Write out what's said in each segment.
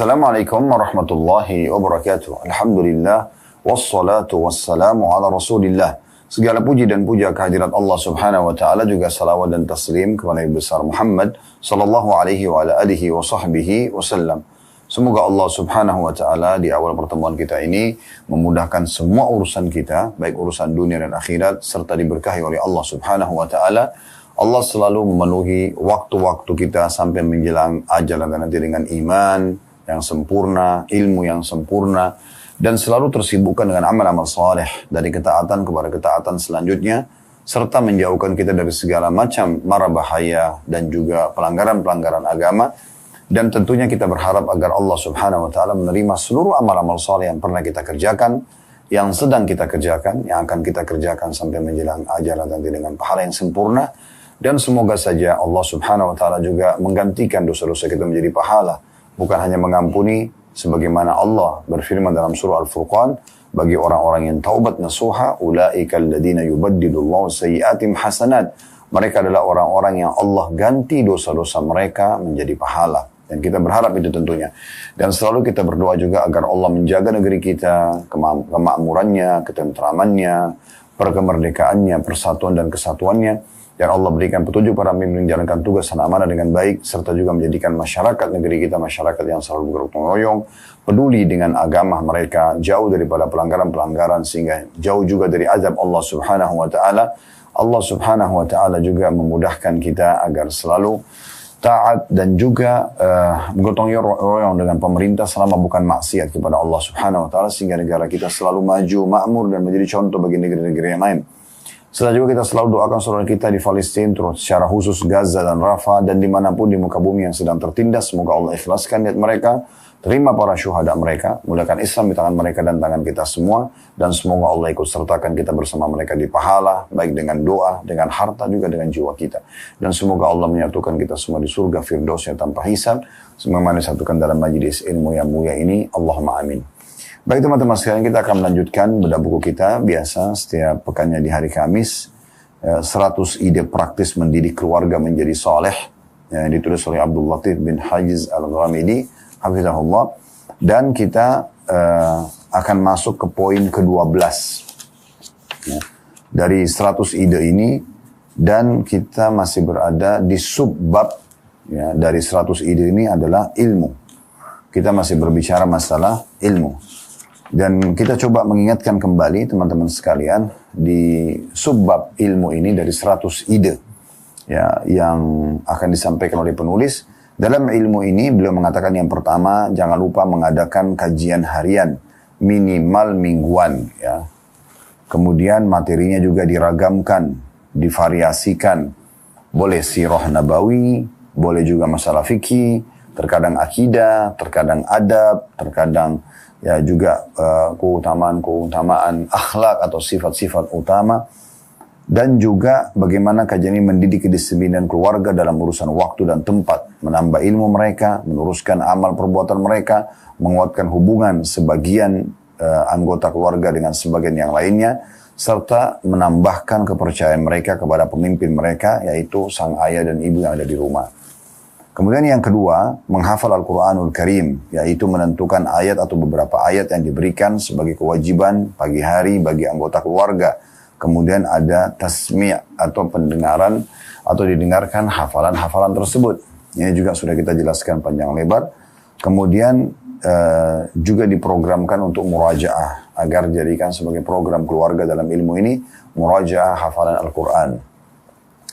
Assalamualaikum warahmatullahi wabarakatuh. Alhamdulillah, wassalatu wassalamu ala rasulillah. Segala puji dan puja kehadirat Allah subhanahu wa ta'ala, juga salawat dan taslim kepada Nabi besar Muhammad sallallahu alaihi wa ala alihi wa sahbihi wasallam. Semoga Allah subhanahu wa ta'ala di awal pertemuan kita ini memudahkan semua urusan kita, baik urusan dunia dan akhirat, serta diberkahi oleh Allah subhanahu wa ta'ala. Allah selalu memenuhi waktu-waktu kita sampai menjelang ajal nanti dengan iman yang sempurna, ilmu yang sempurna, dan selalu tersibukkan dengan amal-amal saleh dari ketaatan kepada ketaatan selanjutnya, serta menjauhkan kita dari segala macam mara bahaya dan juga pelanggaran-pelanggaran agama. Dan tentunya kita berharap agar Allah subhanahu wa ta'ala menerima seluruh amal-amal saleh yang pernah kita kerjakan, yang sedang kita kerjakan, yang akan kita kerjakan sampai menjelang ajal nanti dengan pahala yang sempurna. Dan semoga saja Allah subhanahu wa ta'ala juga menggantikan dosa-dosa kita menjadi pahala. Bukan hanya mengampuni, sebagaimana Allah berfirman dalam surah Al-Furqan, bagi orang-orang yang taubat nasuha, ulaika alladhina yubaddilullahu sayyiatim hasanat. Mereka adalah orang-orang yang Allah ganti dosa-dosa mereka menjadi pahala. Dan kita berharap itu tentunya. Dan selalu kita berdoa juga agar Allah menjaga negeri kita, kemakmurannya, ketentramannya, kemerdekaannya, persatuan dan kesatuannya. Dan Allah berikan petunjuk para pemimpin menjalankan tugas dan amanah dengan baik, serta juga menjadikan masyarakat negeri kita masyarakat yang selalu bergotong royong, peduli dengan agama mereka, jauh daripada pelanggaran-pelanggaran, sehingga jauh juga dari azab Allah subhanahu wa ta'ala. Allah subhanahu wa ta'ala juga memudahkan kita agar selalu taat dan juga bergotong royong dengan pemerintah selama bukan maksiat kepada Allah subhanahu wa ta'ala, sehingga negara kita selalu maju, makmur dan menjadi contoh bagi negeri-negeri yang lain. Setelah juga kita selalu doakan saudara kita di Palestina, terus secara khusus Gaza dan Rafah, dan dimanapun di muka bumi yang sedang tertindas. Semoga Allah ikhlaskan niat mereka, terima para syuhada mereka, mulakan Islam di tangan mereka dan tangan kita semua, dan semoga Allah ikut sertakan kita bersama mereka di pahala, baik dengan doa, dengan harta, juga dengan jiwa kita. Dan semoga Allah menyatukan kita semua di surga Firdausnya tanpa hisab, semoga disatukan dalam majlis ilmu yang mulia ini. Allahumma amin. Baik teman-teman sekalian, kita akan melanjutkan bedah buku kita biasa setiap pekannya di hari Kamis, 100 ide praktis mendidik keluarga menjadi soleh, yang ditulis oleh Abdul Latif bin Hajiz Al-Ghamidi hafizahullah. Dan kita akan masuk ke poin ke-12 ya, dari 100 ide ini, dan kita masih berada di subbab ya, dari 100 ide ini adalah ilmu. Kita masih berbicara masalah ilmu. Dan kita coba mengingatkan kembali teman-teman sekalian di subbab ilmu ini dari 100 ide ya, yang akan disampaikan oleh penulis. Dalam ilmu ini beliau mengatakan yang pertama, jangan lupa mengadakan kajian harian minimal mingguan ya. Kemudian materinya juga diragamkan, divariasikan. Boleh sirah nabawi, boleh juga masalah fikih, terkadang akidah, terkadang adab, terkadang ya juga keutamaan akhlak atau sifat-sifat utama, dan juga bagaimana kajian ini mendidik kedisiplinan keluarga dalam urusan waktu dan tempat, menambah ilmu mereka, meneruskan amal perbuatan mereka, menguatkan hubungan sebagian anggota keluarga dengan sebagian yang lainnya, serta menambahkan kepercayaan mereka kepada pemimpin mereka, yaitu sang ayah dan ibu yang ada di rumah. Kemudian yang kedua, menghafal Al-Quranul Karim, yaitu menentukan ayat atau beberapa ayat yang diberikan sebagai kewajiban pagi hari bagi anggota keluarga. Kemudian ada tasmi' atau pendengaran atau didengarkan hafalan-hafalan tersebut. Ini juga sudah kita jelaskan panjang lebar. Kemudian juga diprogramkan untuk murajaah, agar dijadikan sebagai program keluarga dalam ilmu ini, murajaah hafalan Al-Quran.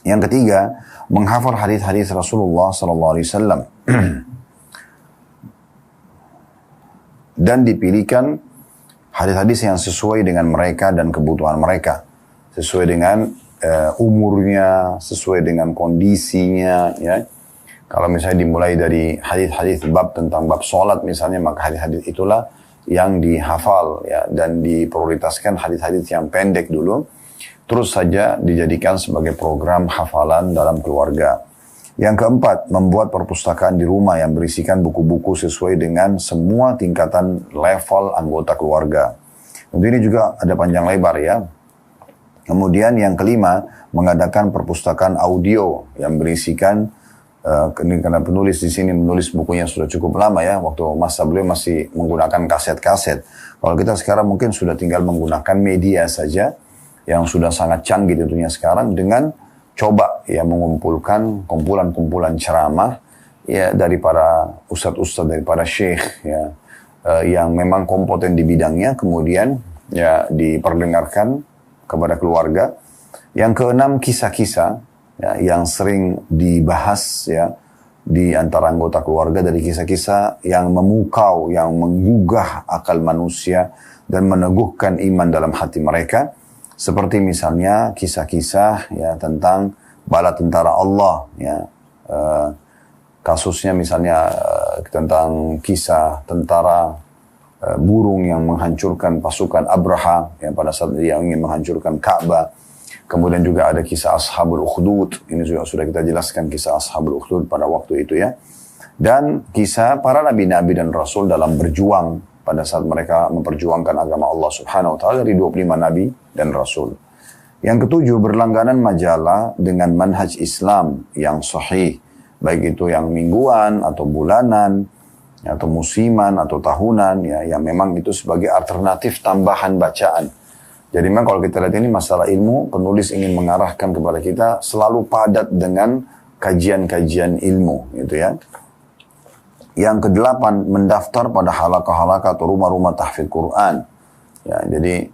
Yang ketiga, menghafal hadis-hadis Rasulullah SAW dan dipilihkan hadis-hadis yang sesuai dengan mereka dan kebutuhan mereka, sesuai dengan umurnya, sesuai dengan kondisinya. Ya, kalau misalnya dimulai dari hadis-hadis bab tentang bab sholat misalnya, maka hadis-hadis itulah yang dihafal ya, dan diprioritaskan hadis-hadis yang pendek dulu. Terus saja dijadikan sebagai program hafalan dalam keluarga. Yang keempat, membuat perpustakaan di rumah yang berisikan buku-buku sesuai dengan semua tingkatan level anggota keluarga. Tentu ini juga ada panjang lebar ya. Kemudian yang kelima, mengadakan perpustakaan audio yang berisikan Ini karena penulis di sini menulis bukunya sudah cukup lama ya, waktu masa beliau masih menggunakan kaset-kaset. Kalau kita sekarang mungkin sudah tinggal menggunakan media saja, yang sudah sangat canggih tentunya sekarang, dengan coba ya mengumpulkan kumpulan-kumpulan ceramah ya dari para ustadz-ustadz, dari para syekh ya, yang memang kompeten di bidangnya, kemudian ya diperdengarkan kepada keluarga. Yang keenam, kisah-kisah ya, yang sering dibahas ya di antara anggota keluarga, dari kisah-kisah yang memukau, yang menggugah akal manusia dan meneguhkan iman dalam hati mereka. Seperti misalnya kisah-kisah ya tentang bala tentara Allah ya. Kasusnya misalnya tentang kisah tentara burung yang menghancurkan pasukan Abraha ya, pada saat dia ingin menghancurkan Ka'bah. Kemudian juga ada kisah Ashabul Ukhdud. Ini juga sudah kita jelaskan kisah Ashabul Ukhdud pada waktu itu ya. Dan kisah para nabi-nabi dan rasul dalam berjuang pada saat mereka memperjuangkan agama Allah Subhanahu wa taala, dari 25 nabi dan rasul. Yang ketujuh, berlangganan majalah dengan manhaj Islam yang sahih, baik itu yang mingguan atau bulanan atau musiman atau tahunan ya, yang memang itu sebagai alternatif tambahan bacaan. Jadi memang kalau kita lihat ini masalah ilmu, penulis ingin mengarahkan kepada kita selalu padat dengan kajian-kajian ilmu, gitu ya. Yang kedelapan, mendaftar pada halaqah-halaqah atau rumah-rumah tahfidz Quran. Ya, jadi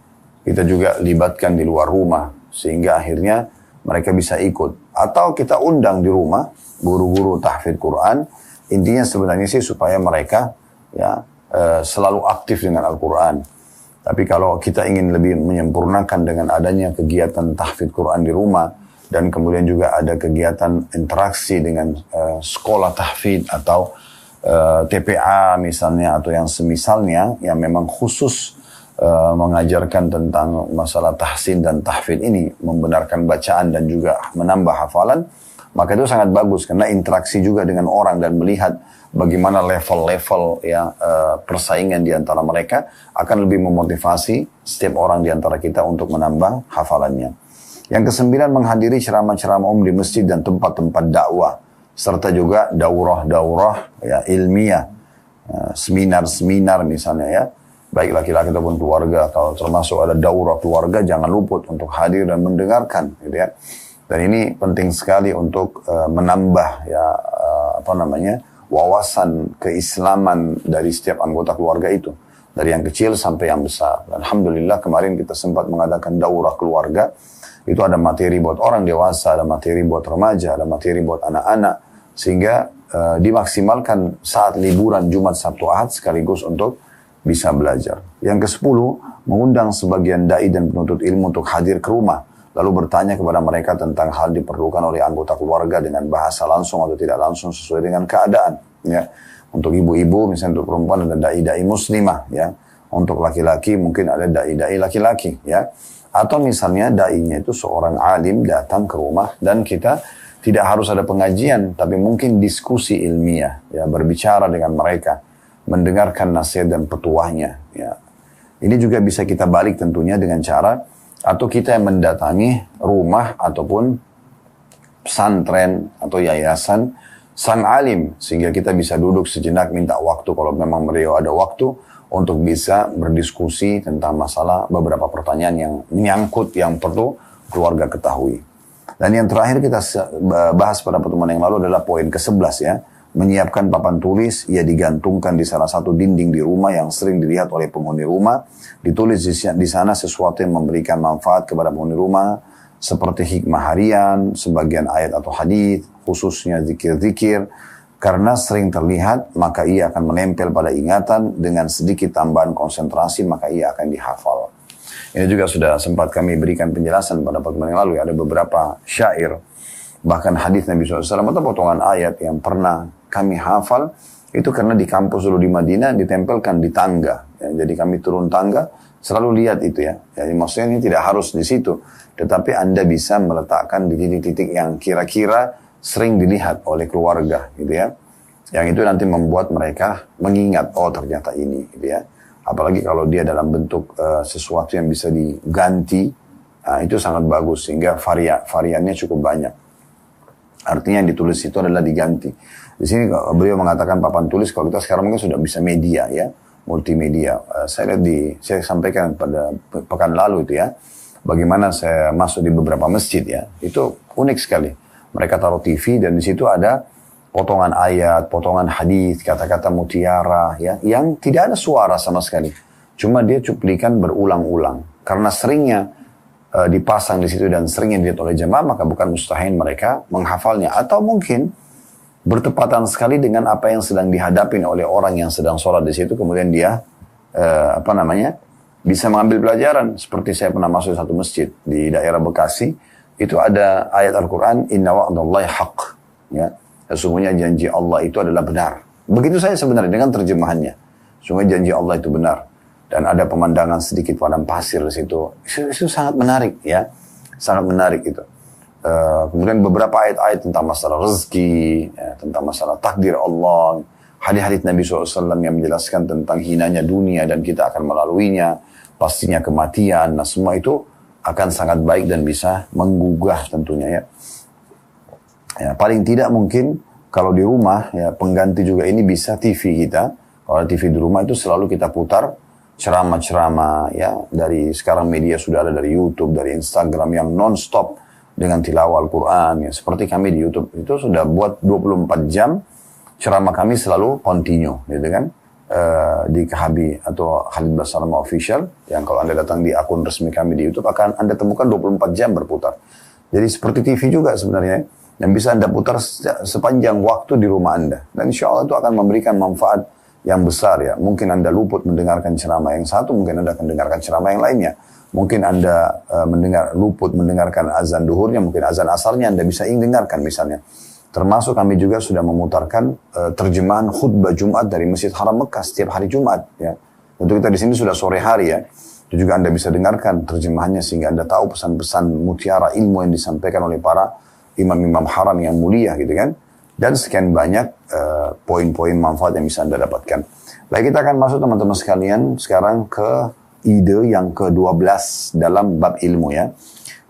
kita juga libatkan di luar rumah, sehingga akhirnya mereka bisa ikut. Atau kita undang di rumah guru-guru tahfidz Quran. Intinya sebenarnya sih supaya mereka ya selalu aktif dengan Al-Quran. Tapi kalau kita ingin lebih menyempurnakan dengan adanya kegiatan tahfidz Quran di rumah, dan kemudian juga ada kegiatan interaksi dengan sekolah tahfidz atau TPA misalnya, atau yang semisalnya, yang memang khusus mengajarkan tentang masalah tahsin dan tahfidz ini, membenarkan bacaan dan juga menambah hafalan, maka itu sangat bagus, karena interaksi juga dengan orang dan melihat bagaimana level-level ya persaingan di antara mereka akan lebih memotivasi setiap orang di antara kita untuk menambah hafalannya. Yang kesembilan, menghadiri ceramah-ceramah umum di masjid dan tempat-tempat dakwah, serta juga daurah-daurah ya ilmiah, seminar-seminar misalnya ya, baik laki-laki ataupun keluarga. Kalau termasuk ada daurah keluarga, jangan luput untuk hadir dan mendengarkan, gitu ya. Dan ini penting sekali untuk menambah ya wawasan keislaman dari setiap anggota keluarga itu, dari yang kecil sampai yang besar. Alhamdulillah kemarin kita sempat mengadakan daurah keluarga. Itu ada materi buat orang dewasa, ada materi buat remaja, ada materi buat anak-anak, sehingga dimaksimalkan saat liburan Jumat, Sabtu, Ahad sekaligus untuk bisa belajar. Yang ke-10, mengundang sebagian dai dan penuntut ilmu untuk hadir ke rumah, lalu bertanya kepada mereka tentang hal diperlukan oleh anggota keluarga dengan bahasa langsung atau tidak langsung sesuai dengan keadaan. Ya, untuk ibu-ibu, misalnya untuk perempuan ada dai-dai muslimah, ya. Untuk laki-laki mungkin ada dai-dai laki-laki, ya. Atau misalnya dai-nya itu seorang alim datang ke rumah dan kita tidak harus ada pengajian, tapi mungkin diskusi ilmiah, ya, berbicara dengan mereka, mendengarkan nasihat dan petuahnya, ya. Ini juga bisa kita balik tentunya dengan cara atau kita yang mendatangi rumah ataupun pesantren atau yayasan sang alim, sehingga kita bisa duduk sejenak minta waktu kalau memang beliau ada waktu untuk bisa berdiskusi tentang masalah beberapa pertanyaan yang menyangkut yang perlu keluarga ketahui. Dan yang terakhir kita bahas pada pertemuan yang lalu adalah poin ke-11 ya, menyiapkan papan tulis, ia digantungkan di salah satu dinding di rumah yang sering dilihat oleh penghuni rumah. Ditulis di sana sesuatu yang memberikan manfaat kepada penghuni rumah, seperti hikmah harian, sebagian ayat atau hadis, khususnya zikir-zikir. Karena sering terlihat, maka ia akan menempel pada ingatan, dengan sedikit tambahan konsentrasi, maka ia akan dihafal. Ini juga sudah sempat kami berikan penjelasan pada pertemuan yang lalu. Ada beberapa syair, bahkan hadis Nabi SAW atau potongan ayat yang pernah kami hafal, itu karena di kampus dulu di Madinah ditempelkan di tangga. Ya, jadi kami turun tangga, selalu lihat itu ya. Jadi maksudnya ini tidak harus di situ, tetapi Anda bisa meletakkan di titik-titik yang kira-kira sering dilihat oleh keluarga, gitu ya. Yang itu nanti membuat mereka mengingat, oh ternyata ini, gitu ya. Apalagi kalau dia dalam bentuk sesuatu yang bisa diganti, itu sangat bagus, sehingga variannya cukup banyak. Artinya yang ditulis itu adalah diganti. Di sini beliau mengatakan papan tulis, kalau kita sekarang mungkin sudah bisa media ya, multimedia. Saya lihat saya sampaikan pada pekan lalu itu ya, bagaimana saya masuk di beberapa masjid ya, itu unik sekali. Mereka taruh TV dan di situ ada potongan ayat, potongan hadis, kata-kata mutiara ya, yang tidak ada suara sama sekali. Cuma dia cuplikan berulang-ulang. Karena seringnya dipasang di situ dan seringnya dilihat oleh jemaah, maka bukan mustahil mereka menghafalnya. Atau mungkin bertepatan sekali dengan apa yang sedang dihadapi oleh orang yang sedang sholat di situ, kemudian dia bisa mengambil pelajaran. Seperti saya pernah masuk satu masjid di daerah Bekasi, itu ada ayat Al-Quran, Inna wa'dallahi haqq, ya, sesungguhnya janji Allah itu adalah benar. Begitu saya sebenarnya dengan terjemahannya, sesungguhnya janji Allah itu benar, dan ada pemandangan sedikit padang pasir di situ. Itu sangat menarik ya, sangat menarik itu. Kemudian beberapa ayat-ayat tentang masalah rezeki, ya, tentang masalah takdir Allah, hadis-hadis Nabi SAW yang menjelaskan tentang hinanya dunia dan kita akan melaluinya, pastinya kematian. Nah semua itu akan sangat baik dan bisa menggugah tentunya ya. Ya paling tidak mungkin kalau di rumah ya, pengganti juga ini bisa TV kita. Kalau TV di rumah itu selalu kita putar ceramah-ceramah ya, dari sekarang media sudah ada, dari YouTube, dari Instagram yang non-stop dengan tilawah Al-Quran ya. Seperti kami di YouTube itu sudah buat 24 jam ceramah kami selalu continue gitu kan, di KHB atau Khalid Basarama Official, yang kalau Anda datang di akun resmi kami di YouTube akan Anda temukan 24 jam berputar. Jadi seperti TV juga sebenarnya, yang bisa Anda putar sepanjang waktu di rumah Anda, dan insya Allah itu akan memberikan manfaat yang besar ya. Mungkin Anda luput mendengarkan ceramah yang satu, mungkin Anda akan dengarkan ceramah yang lainnya. Mungkin Anda luput mendengarkan azan duhurnya, mungkin azan asarnya Anda bisa dengarkan misalnya. Termasuk kami juga sudah memutarkan terjemahan khutbah Jumat dari Masjid Haram Mekah setiap hari Jumat ya. Tentu kita di sini sudah sore hari ya. Itu juga Anda bisa dengarkan terjemahannya sehingga Anda tahu pesan-pesan mutiara ilmu yang disampaikan oleh para imam-imam haram yang mulia gitu kan. Dan sekian banyak poin-poin manfaat yang bisa Anda dapatkan. Baik, kita akan masuk teman-teman sekalian sekarang ke ide yang ke-12 dalam bab ilmu ya,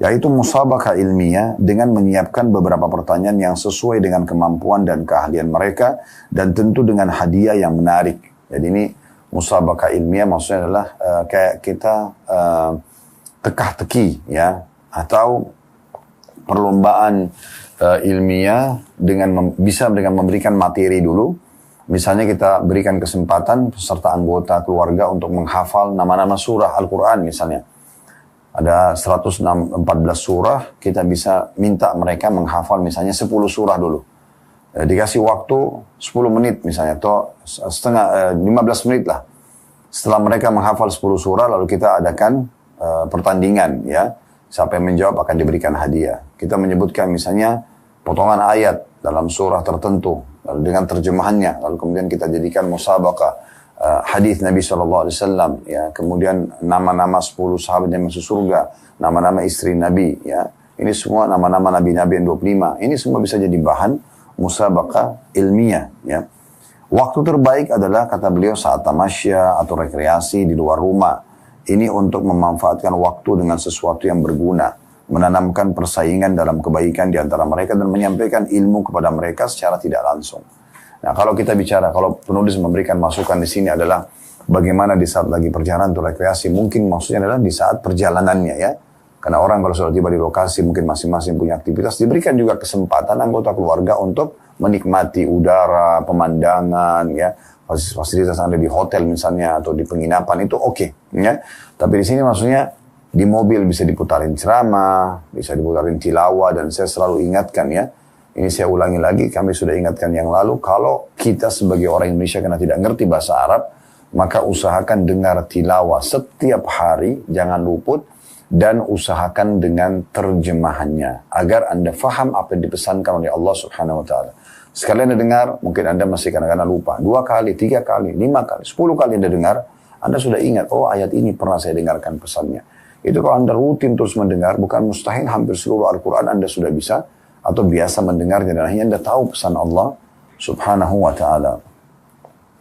yaitu musabaqah ilmiah dengan menyiapkan beberapa pertanyaan yang sesuai dengan kemampuan dan keahlian mereka, dan tentu dengan hadiah yang menarik. Jadi ini musabaqah ilmiah maksudnya adalah kayak kita teka-teki ya, atau perlombaan ilmiah bisa dengan memberikan materi dulu. Misalnya kita berikan kesempatan peserta anggota keluarga untuk menghafal nama-nama surah Al-Quran misalnya. Ada 114 surah, kita bisa minta mereka menghafal misalnya 10 surah dulu. Dikasih waktu 10 menit misalnya, atau 15 menit lah. Setelah mereka menghafal 10 surah, lalu kita adakan pertandingan ya. Siapa yang menjawab akan diberikan hadiah. Kita menyebutkan misalnya potongan ayat dalam surah tertentu, lalu dengan terjemahannya, lalu kemudian kita jadikan musabaqah hadis Nabi SAW ya, kemudian nama-nama 10 sahabat yang masuk surga, nama-nama istri Nabi ya, ini semua nama-nama Nabi-Nabi yang 25, ini semua bisa jadi bahan musabaqah ilmiah ya. Waktu terbaik adalah kata beliau saat tamasya atau rekreasi di luar rumah. Ini untuk memanfaatkan waktu dengan sesuatu yang berguna, menanamkan persaingan dalam kebaikan di antara mereka dan menyampaikan ilmu kepada mereka secara tidak langsung. Nah, kalau kita bicara, kalau penulis memberikan masukan di sini adalah bagaimana di saat lagi perjalanan atau rekreasi, mungkin maksudnya adalah di saat perjalanannya ya. Karena orang kalau sudah tiba di lokasi mungkin masing-masing punya aktivitas, diberikan juga kesempatan anggota keluarga untuk menikmati udara, pemandangan ya. Fasilitas Anda di hotel misalnya atau di penginapan itu oke ya. Tapi di sini maksudnya di mobil bisa diputarin ceramah, bisa diputarin tilawah, dan saya selalu ingatkan ya. Ini saya ulangi lagi, kami sudah ingatkan yang lalu, kalau kita sebagai orang Indonesia karena tidak ngerti bahasa Arab, maka usahakan dengar tilawah setiap hari, jangan luput, dan usahakan dengan terjemahannya agar Anda faham apa yang dipesankan oleh Allah Subhanahu wa taala. Sekali Anda dengar, mungkin Anda masih kadang-kadang lupa. 2 kali, 3 kali, 5 kali, 10 kali Anda dengar, Anda sudah ingat, oh ayat ini pernah saya dengarkan pesannya. Itu kalau Anda rutin terus mendengar, bukan mustahil hampir seluruh Al-Quran Anda sudah bisa atau biasa mendengarnya, dan akhirnya Anda tahu pesan Allah Subhanahu wa ta'ala.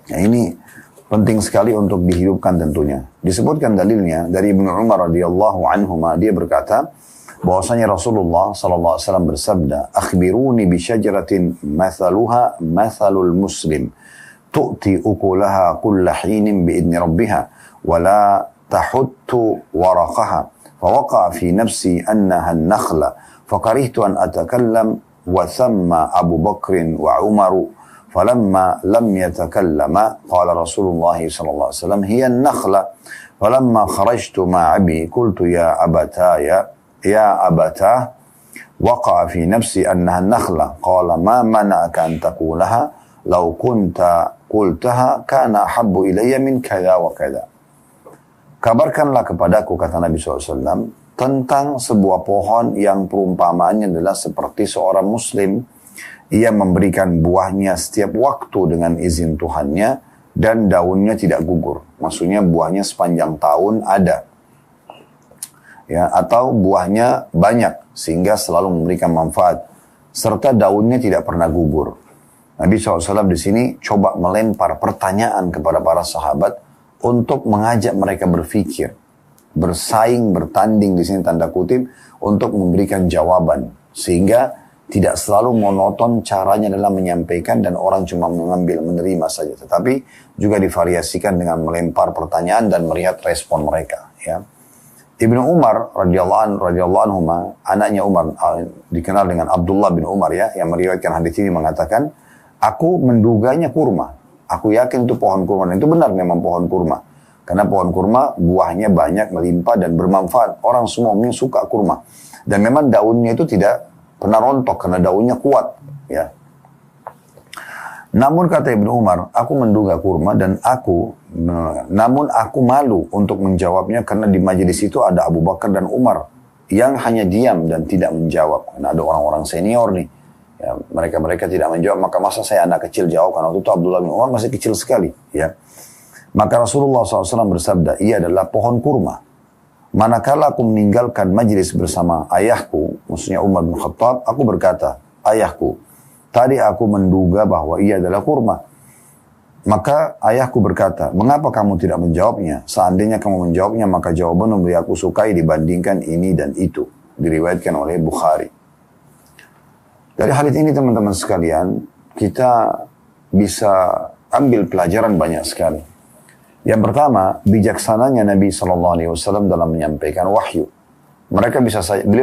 Nah, ini penting sekali untuk dihidupkan tentunya. Disebutkan dalilnya dari Ibnu Umar radhiyallahu anhuma, dia berkata, bahwasanya Rasulullah SAW bersabda, "Akhbiruni bi syajaratin mathaluha mathalul muslim, tu'ti ukulaha kulla hinin bi'idni rabbiha, wa la tahuttu waraqaha, fawaqa'a fi nafsi annaha an-nakhla, fakarihtu an atakallam, wa thamma Abu Bakrin wa Umaru, falamma lam yatakallama, qala Rasulullah SAW, hiya an-nakhla, falamma kharajtu ma'abi, qultu ya abataya, ya abatah, waqa'a fi nafsi annaha nakhla, qala ma mana'aka an taqulaha, law kunta qultaha kana ahabbu ilayya min kadha wa kadha." Kabarkanlah kepadaku, kata Nabi SAW, tentang sebuah pohon yang perumpamaannya adalah seperti seorang muslim. Ia memberikan buahnya setiap waktu dengan izin Tuhannya dan daunnya tidak gugur. Maksudnya buahnya sepanjang tahun ada. Ya, atau buahnya banyak sehingga selalu memberikan manfaat, serta daunnya tidak pernah gugur. Nabi SAW di sini coba melempar pertanyaan kepada para sahabat untuk mengajak mereka berpikir, bersaing, bertanding di sini tanda kutip untuk memberikan jawaban, sehingga tidak selalu monoton caranya dalam menyampaikan dan orang cuma mengambil menerima saja, tetapi juga divariasikan dengan melempar pertanyaan dan melihat respon mereka. Ya. Ibnu Umar radhiyallahu anhu, anaknya Umar, dikenal dengan Abdullah bin Umar ya, yang meriwayatkan hadis ini mengatakan, aku menduganya kurma. Aku yakin itu pohon kurma. Dan itu benar memang pohon kurma. Karena pohon kurma buahnya banyak, melimpah dan bermanfaat. Orang semua suka kurma. Dan memang daunnya itu tidak pernah rontok karena daunnya kuat. Ya. Namun kata Ibnu Umar, aku menduga kurma dan namun aku malu untuk menjawabnya karena di majelis itu ada Abu Bakar dan Umar yang hanya diam dan tidak menjawab. Karena ada orang-orang senior nih. Ya, mereka tidak menjawab, maka masa saya anak kecil jawab, karena waktu itu Abdullah bin Umar masih kecil sekali. Ya. Maka Rasulullah SAW bersabda, ia adalah pohon kurma. Manakala aku meninggalkan majlis bersama ayahku, maksudnya Umar bin Khattab, aku berkata, ayahku, tadi aku menduga bahwa ia adalah kurma. Maka ayahku berkata, mengapa kamu tidak menjawabnya? Seandainya kamu menjawabnya, maka jawaban yang aku sukai dibandingkan ini dan itu. Diriwayatkan oleh Bukhari. Dari hadits ini teman-teman sekalian, kita bisa ambil pelajaran banyak sekali. Yang pertama, bijaksananya Nabi SAW dalam menyampaikan wahyu. Beliau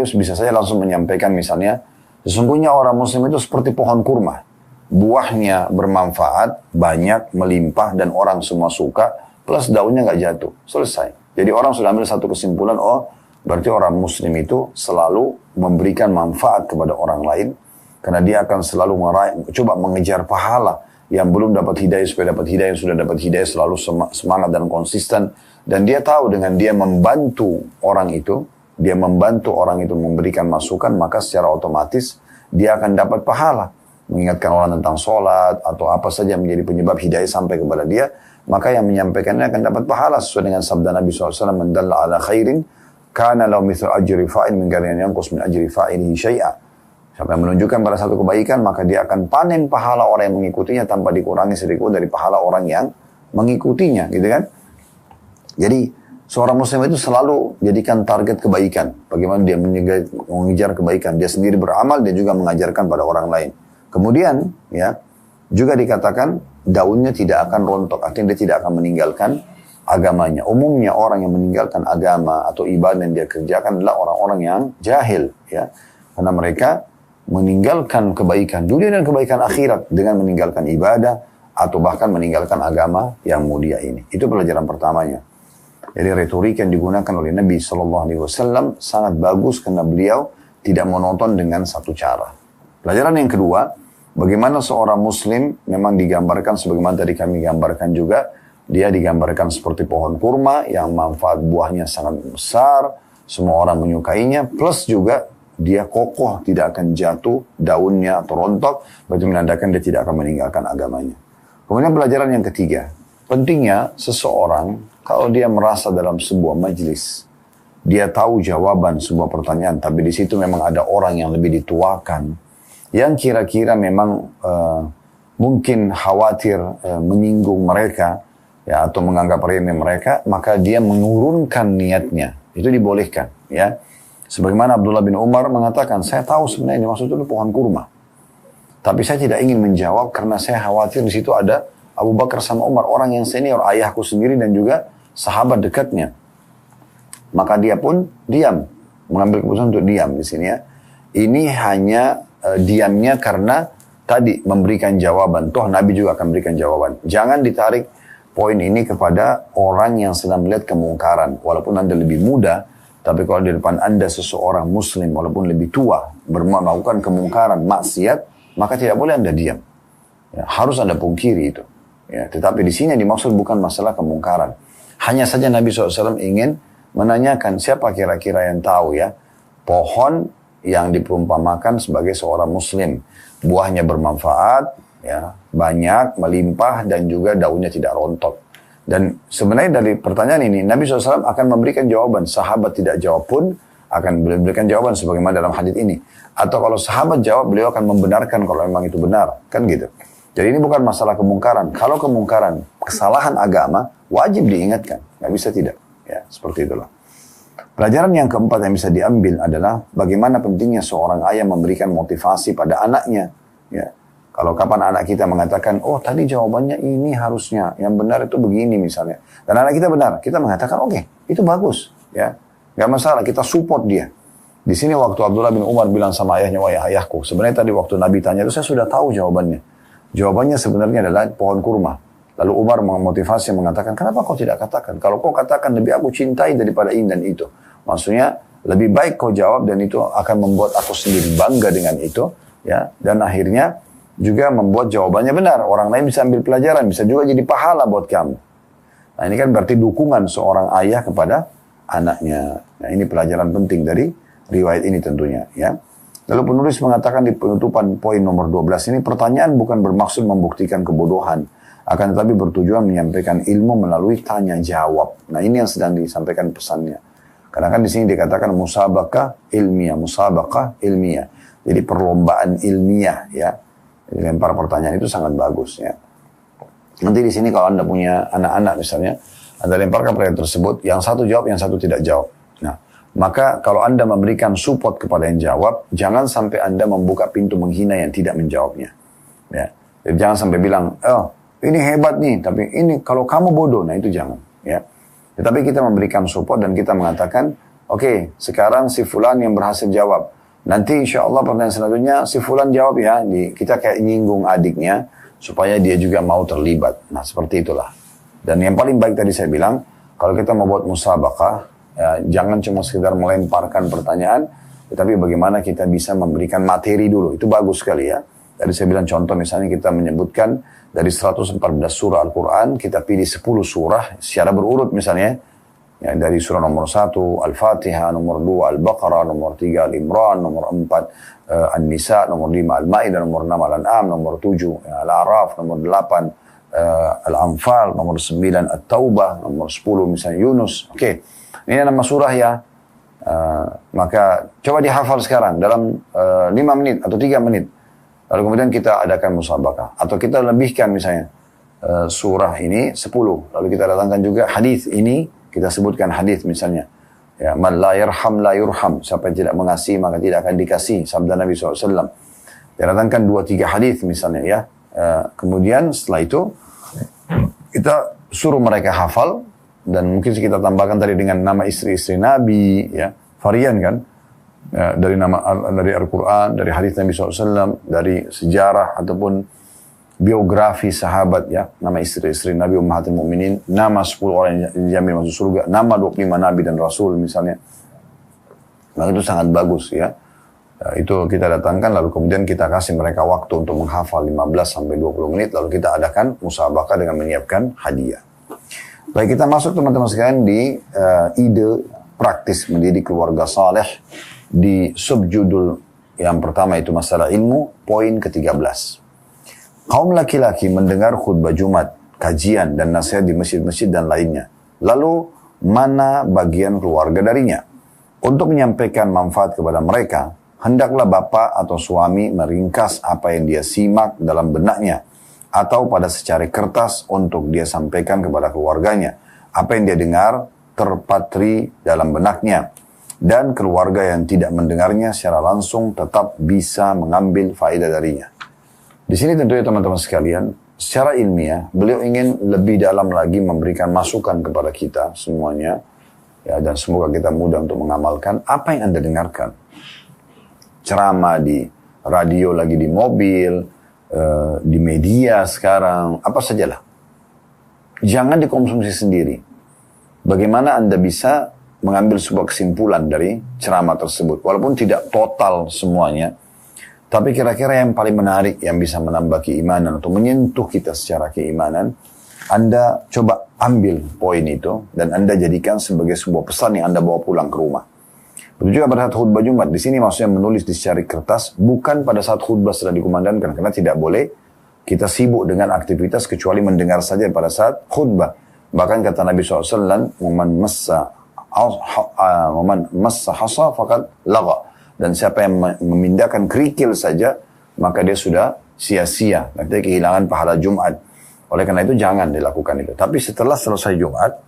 bisa saja langsung menyampaikan misalnya, sesungguhnya orang muslim itu seperti pohon kurma. Buahnya bermanfaat, banyak, melimpah, dan orang semua suka, plus daunnya nggak jatuh. Selesai. Jadi orang sudah ambil satu kesimpulan, oh berarti orang muslim itu selalu memberikan manfaat kepada orang lain, karena dia akan selalu coba mengejar pahala yang belum dapat hidayah supaya dapat hidayah, yang sudah dapat hidayah selalu semangat dan konsisten. Dan dia tahu dengan dia membantu orang itu memberikan masukan, maka secara otomatis dia akan dapat pahala. Mengingatkan orang tentang sholat atau apa saja menjadi penyebab hidayah sampai kepada dia, maka yang menyampaikannya akan dapat pahala sesuai dengan sabda Nabi SAW, "Man dalla ala khairin kana lahu mithlu ajri fa'il min ghairi an yanqus min ajri fa'ilihi syai'a." Siapa yang menunjukkan pada satu kebaikan, maka dia akan panen pahala orang yang mengikutinya tanpa dikurangi sedikit dari pahala orang yang mengikutinya, gitu kan? Jadi, seorang muslim itu selalu jadikan target kebaikan. Bagaimana dia mengejar kebaikan. Dia sendiri beramal, dia juga mengajarkan pada orang lain. Kemudian, ya, juga dikatakan daunnya tidak akan rontok. Artinya dia tidak akan meninggalkan agamanya. Umumnya orang yang meninggalkan agama atau ibadah yang dia kerjakan adalah orang-orang yang jahil, ya. Karena mereka meninggalkan kebaikan dunia dan kebaikan akhirat dengan meninggalkan ibadah atau bahkan meninggalkan agama yang mulia ini. Itu pelajaran pertamanya. Jadi retorika yang digunakan oleh Nabi SAW sangat bagus karena beliau tidak monoton dengan satu cara. Pelajaran yang kedua, bagaimana seorang muslim memang digambarkan sebagaimana tadi kami gambarkan juga, dia digambarkan seperti pohon kurma yang manfaat buahnya sangat besar, semua orang menyukainya, plus juga dia kokoh, tidak akan jatuh daunnya atau rontok, berarti menandakan dia tidak akan meninggalkan agamanya. Kemudian pelajaran yang ketiga, pentingnya seseorang kalau dia merasa dalam sebuah majlis, dia tahu jawaban sebuah pertanyaan, tapi di situ memang ada orang yang lebih dituakan, yang kira-kira memang mungkin khawatir menyinggung mereka, ya, atau menganggap remeh mereka, maka dia menurunkan niatnya. Itu dibolehkan, ya. Sebagaimana Abdullah bin Umar mengatakan, saya tahu sebenarnya maksud itu pohon kurma. Tapi saya tidak ingin menjawab karena saya khawatir di situ ada Abu Bakar sama Umar, orang yang senior, ayahku sendiri dan juga sahabat dekatnya. Maka dia pun diam, mengambil keputusan untuk diam di sini ya. Ini hanya diamnya karena tadi memberikan jawaban. Toh Nabi juga akan memberikan jawaban. Jangan ditarik poin ini kepada orang yang sedang melihat kemungkaran. Walaupun Anda lebih muda, tapi kalau di depan Anda seseorang muslim, walaupun lebih tua, melakukan kemungkaran, maksiat, maka tidak boleh Anda diam. Ya, harus Anda pungkiri itu. Ya, tetapi di sini dimaksud bukan masalah kemungkaran. Hanya saja Nabi SAW ingin menanyakan siapa kira-kira yang tahu ya, pohon yang diperumpamakan sebagai seorang muslim. Buahnya bermanfaat, ya, banyak, melimpah, dan juga daunnya tidak rontok. Dan sebenarnya dari pertanyaan ini, Nabi SAW akan memberikan jawaban. Sahabat tidak jawab pun, akan memberikan jawaban sebagaimana dalam hadits ini. Atau kalau sahabat jawab, beliau akan membenarkan kalau memang itu benar. Kan gitu. Jadi ini bukan masalah kemungkaran. Kalau kemungkaran, kesalahan agama, wajib diingatkan. Nggak bisa tidak. Ya, seperti itulah. Pelajaran yang keempat yang bisa diambil adalah bagaimana pentingnya seorang ayah memberikan motivasi pada anaknya. Ya. Kalau kapan anak kita mengatakan, oh tadi jawabannya ini harusnya, yang benar itu begini misalnya. Dan anak kita benar, kita mengatakan oke, itu bagus. Ya, nggak masalah, kita support dia. Di sini waktu Abdullah bin Umar bilang sama ayahnya, wahai ayahku, sebenarnya tadi waktu Nabi tanya itu saya sudah tahu jawabannya. Jawabannya sebenarnya adalah pohon kurma. Lalu Umar memotivasi mengatakan, kenapa kau tidak katakan? Kalau kau katakan lebih aku cintai daripada ini dan itu. Maksudnya lebih baik kau jawab dan itu akan membuat aku sendiri bangga dengan itu. Ya, dan akhirnya juga membuat jawabannya benar. Orang lain bisa ambil pelajaran, bisa juga jadi pahala buat kamu. Nah ini kan berarti dukungan seorang ayah kepada anaknya. Nah ini pelajaran penting dari riwayat ini tentunya. Ya. Lalu penulis mengatakan di penutupan poin nomor 12 ini, pertanyaan bukan bermaksud membuktikan kebodohan, akan tetapi bertujuan menyampaikan ilmu melalui tanya jawab. Nah ini yang sedang disampaikan pesannya. Karena kan di sini dikatakan musabaqah ilmiah. Jadi perlombaan ilmiah ya. Jadi lempar pertanyaan itu sangat bagus ya. Nanti di sini kalau Anda punya anak-anak misalnya, Anda lemparkan pertanyaan tersebut, yang satu jawab, yang satu tidak jawab. Nah, maka kalau Anda memberikan support kepada yang jawab, jangan sampai Anda membuka pintu menghina yang tidak menjawabnya. Ya. Jadi jangan sampai bilang, oh ini hebat nih, tapi ini kalau kamu bodoh, nah itu jangan. Ya. Tetapi kita memberikan support dan kita mengatakan, oke, sekarang si fulan yang berhasil jawab. Nanti insya Allah pertanyaan selanjutnya si fulan jawab ya. Kita kayak nyinggung adiknya supaya dia juga mau terlibat. Nah seperti itulah. Dan yang paling baik tadi saya bilang, kalau kita mau buat musabaqah, ya, jangan cuma sekedar melemparkan pertanyaan, tetapi bagaimana kita bisa memberikan materi dulu. Itu bagus sekali ya. Tadi saya bilang contoh misalnya kita menyebutkan dari 114 surah Al-Quran, kita pilih 10 surah secara berurut misalnya. Ya, dari surah nomor 1, Al-Fatihah, nomor 2, Al-Baqarah, nomor 3, Al-Imran, nomor 4, An-Nisa, nomor 5, Al-Ma'idah, nomor 6, Al-An'am, nomor 7, ya, Al-A'raf, nomor 8, Al-Anfal, nomor 9, At-Taubah, nomor 10 misalnya Yunus. Oke, ini nama surah ya. Maka coba dihafal sekarang dalam 5 menit atau 3 menit. Lalu kemudian kita adakan musabaqah. Atau kita lebihkan misalnya surah ini 10. Lalu kita datangkan juga hadis ini. Kita sebutkan hadis misalnya, ya, man la yarham la yurham, siapa yang tidak mengasihi maka tidak akan dikasihi, sabda Nabi SAW. Kita datangkan 2-3 hadis misalnya ya. Kemudian setelah itu kita suruh mereka hafal dan mungkin kita tambahkan tadi dengan nama istri-istri Nabi, ya, varian kan, ya, dari Al-Quran, dari hadis Nabi SAW, dari sejarah ataupun biografi sahabat ya, nama istri-istri Nabi Ummahatul Mukminin, nama 10 orang yang dijamin masuk surga, nama 25 Nabi dan Rasul misalnya. Maka itu sangat bagus ya. Itu kita datangkan lalu kemudian kita kasih mereka waktu untuk menghafal 15-20 menit lalu kita adakan musabaqah dengan menyiapkan hadiah. Baik, kita masuk teman-teman sekalian di ide praktis mendidik keluarga saleh di subjudul yang pertama itu masalah ilmu, poin ke-13. Kaum laki-laki mendengar khutbah Jumat, kajian dan nasihat di masjid-masjid dan lainnya. Lalu, mana bagian keluarga darinya? Untuk menyampaikan manfaat kepada mereka, hendaklah bapak atau suami meringkas apa yang dia simak dalam benaknya, atau pada secari kertas untuk dia sampaikan kepada keluarganya. Apa yang dia dengar terpatri dalam benaknya. dan keluarga yang tidak mendengarnya secara langsung tetap bisa mengambil faedah darinya. Di sini tentunya teman-teman sekalian, secara ilmiah, beliau ingin lebih dalam lagi memberikan masukan kepada kita semuanya, ya, dan semoga kita mudah untuk mengamalkan apa yang Anda dengarkan. Ceramah di radio, lagi di mobil, di media sekarang, apa sajalah. Jangan dikonsumsi sendiri. Bagaimana Anda bisa mengambil sebuah kesimpulan dari ceramah tersebut. Walaupun tidak total semuanya, tapi kira-kira yang paling menarik yang bisa menambah keimanan atau menyentuh kita secara keimanan, Anda coba ambil poin itu dan Anda jadikan sebagai sebuah pesan yang Anda bawa pulang ke rumah. Begitu juga pada saat khutbah Jumat, di sini maksudnya menulis di secari kertas, bukan pada saat khutbah sudah dikumandangkan, karena tidak boleh kita sibuk dengan aktivitas kecuali mendengar saja pada saat khutbah. Bahkan kata Nabi SAW, "Man massa hasa faqad lagha." Dan siapa yang memindahkan kerikil saja, maka dia sudah sia-sia, nanti kehilangan pahala Jumat. Oleh karena itu jangan dilakukan itu. Tapi setelah selesai Jumat,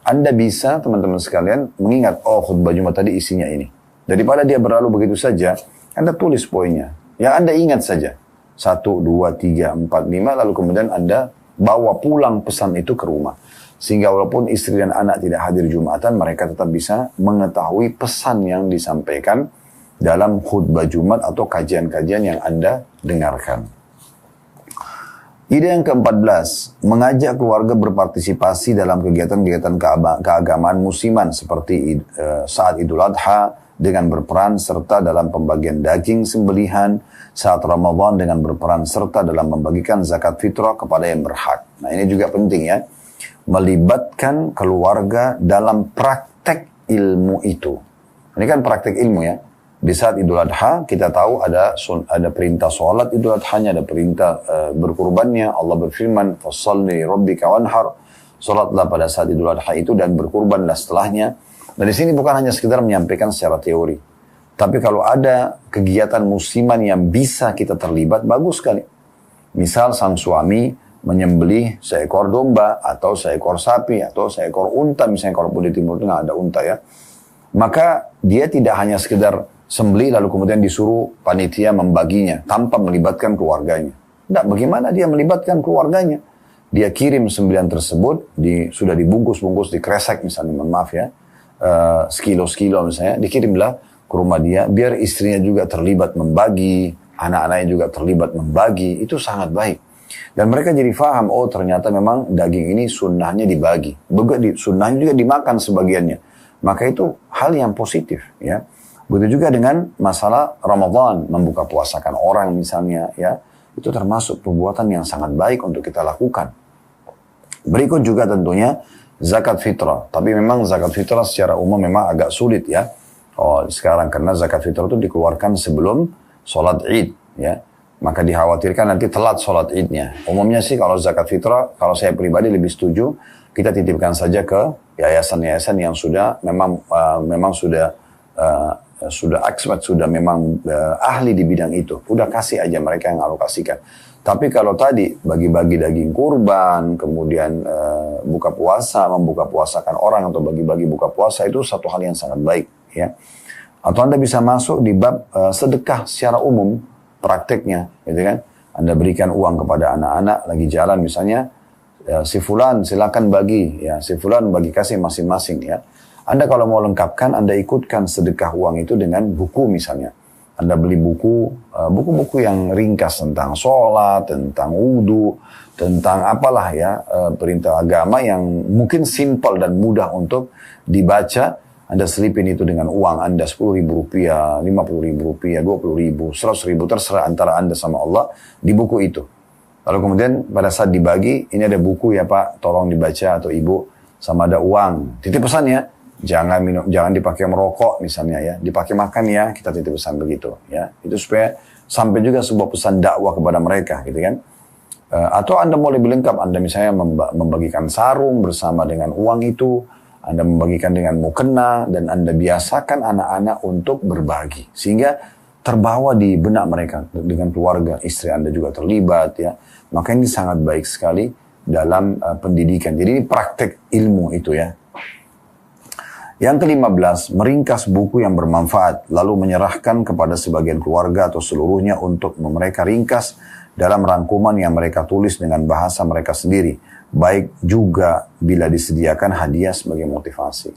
Anda bisa, teman-teman sekalian, mengingat, oh khutbah Jumat tadi isinya ini. Daripada dia berlalu begitu saja, Anda tulis poinnya. Yang Anda ingat saja. 1, 2, 3, 4, 5, lalu kemudian Anda bawa pulang pesan itu ke rumah. Sehingga walaupun istri dan anak tidak hadir Jumatan, mereka tetap bisa mengetahui pesan yang disampaikan dalam khutbah Jumat atau kajian-kajian yang Anda dengarkan. Ide yang ke-14, mengajak keluarga berpartisipasi dalam kegiatan-kegiatan keagamaan musiman seperti saat Idul Adha dengan berperan serta dalam pembagian daging sembelihan, saat Ramadan dengan berperan serta dalam membagikan zakat fitrah kepada yang berhak. Nah ini juga penting ya, melibatkan keluarga dalam praktek ilmu itu. Ini kan praktek ilmu ya. Di saat Idul Adha, kita tahu ada perintah sholat Idul Adhanya, ada perintah berkurbannya. Allah berfirman, "Fassalli rabbika wanhar." Sholatlah pada saat Idul Adha itu dan berkurbanlah setelahnya. Dan di sini bukan hanya sekedar menyampaikan secara teori. Tapi kalau ada kegiatan musiman yang bisa kita terlibat, bagus sekali. Misal sang suami menyembelih seekor domba, atau seekor sapi, atau seekor unta. Misalnya kalau di Timur Tengah ada unta ya. Maka dia tidak hanya sekedar sembelih lalu kemudian disuruh panitia membaginya tanpa melibatkan keluarganya. Tidak, bagaimana dia melibatkan keluarganya? Dia kirim sembelihan tersebut, sudah dibungkus-bungkus, dikresek misalnya, maaf ya, sekilo-sekilo misalnya, dikirimlah ke rumah dia, biar istrinya juga terlibat membagi, anak-anaknya juga terlibat membagi, itu sangat baik. Dan mereka jadi faham, oh ternyata memang daging ini sunnahnya dibagi, sunnahnya juga dimakan sebagiannya. Maka itu hal yang positif ya. Begitu juga dengan masalah Ramadan, membuka puasakan orang misalnya ya. Itu termasuk perbuatan yang sangat baik untuk kita lakukan. Berikut juga tentunya zakat fitrah. Tapi memang zakat fitrah secara umum memang agak sulit ya. Oh, sekarang karena zakat fitrah itu dikeluarkan sebelum sholat Id ya. Maka dikhawatirkan nanti telat sholat Idnya. Umumnya sih kalau zakat fitrah, kalau saya pribadi lebih setuju, kita titipkan saja ke yayasan-yayasan yang sudah memang sudah expert, sudah memang ahli di bidang itu. Udah kasih aja mereka yang alokasikan. Tapi kalau tadi bagi-bagi daging kurban, kemudian buka puasa, membuka puasakan orang atau bagi-bagi buka puasa, itu satu hal yang sangat baik ya. Atau Anda bisa masuk di bab sedekah secara umum prakteknya, gitu kan? Anda berikan uang kepada anak-anak lagi jalan misalnya, ya, si fulan silakan bagi, ya si fulan bagi kasih masing-masing ya. Anda kalau mau lengkapkan, Anda ikutkan sedekah uang itu dengan buku misalnya. Anda beli buku-buku yang ringkas tentang sholat, tentang wudhu, tentang apalah ya, perintah agama yang mungkin simpel dan mudah untuk dibaca. Anda selipin itu dengan uang Anda, Rp10.000, Rp50.000, Rp20.000, Rp100.000, terserah antara Anda sama Allah di buku itu. Lalu kemudian pada saat dibagi, ini ada buku ya Pak, tolong dibaca atau Ibu, sama ada uang. Titip pesannya, jangan dipakai merokok misalnya ya, dipakai makan ya, kita titip pesan begitu ya. Itu supaya sampai juga sebuah pesan dakwah kepada mereka gitu kan. Atau Anda mau lebih lengkap, Anda misalnya membagikan sarung bersama dengan uang itu, Anda membagikan dengan mukena, dan Anda biasakan anak-anak untuk berbagi. Sehingga terbawa di benak mereka dengan keluarga, istri Anda juga terlibat ya. Maka ini sangat baik sekali dalam pendidikan. Jadi ini praktek ilmu itu ya. Yang ke-15, meringkas buku yang bermanfaat, lalu menyerahkan kepada sebagian keluarga atau seluruhnya untuk mereka ringkas dalam rangkuman yang mereka tulis dengan bahasa mereka sendiri. Baik juga bila disediakan hadiah sebagai motivasi.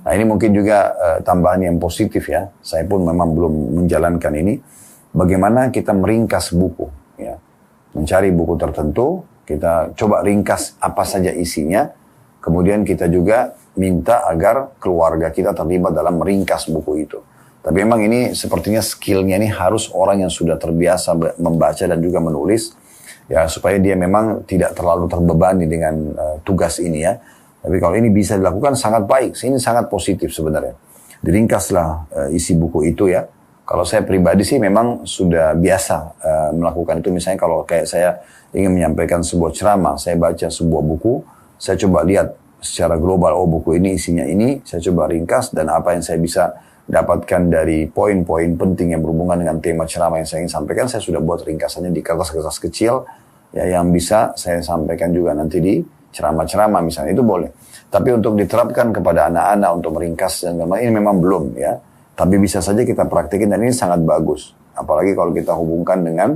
Nah ini mungkin juga tambahan yang positif ya. Saya pun memang belum menjalankan ini. Bagaimana kita meringkas buku. Ya. Mencari buku tertentu, kita coba ringkas apa saja isinya. Kemudian kita juga minta agar keluarga kita terlibat dalam meringkas buku itu. Tapi memang ini sepertinya skillnya ini harus orang yang sudah terbiasa membaca dan juga menulis. Ya supaya dia memang tidak terlalu terbebani dengan tugas ini ya. Tapi kalau ini bisa dilakukan sangat baik. Ini sangat positif sebenarnya. Diringkaslah isi buku itu ya. Kalau saya pribadi sih memang sudah biasa melakukan itu. Misalnya kalau kayak saya ingin menyampaikan sebuah ceramah, saya baca sebuah buku, saya coba lihat secara global, oh buku ini isinya ini, saya coba ringkas dan apa yang saya bisa dapatkan dari poin-poin penting yang berhubungan dengan tema ceramah yang saya ingin sampaikan, saya sudah buat ringkasannya di kertas-kertas kecil ya yang bisa saya sampaikan juga nanti di ceramah-ceramah misalnya, itu boleh. Tapi untuk diterapkan kepada anak-anak untuk meringkas dan ini memang belum ya. Tapi bisa saja kita praktikin dan ini sangat bagus. Apalagi kalau kita hubungkan dengan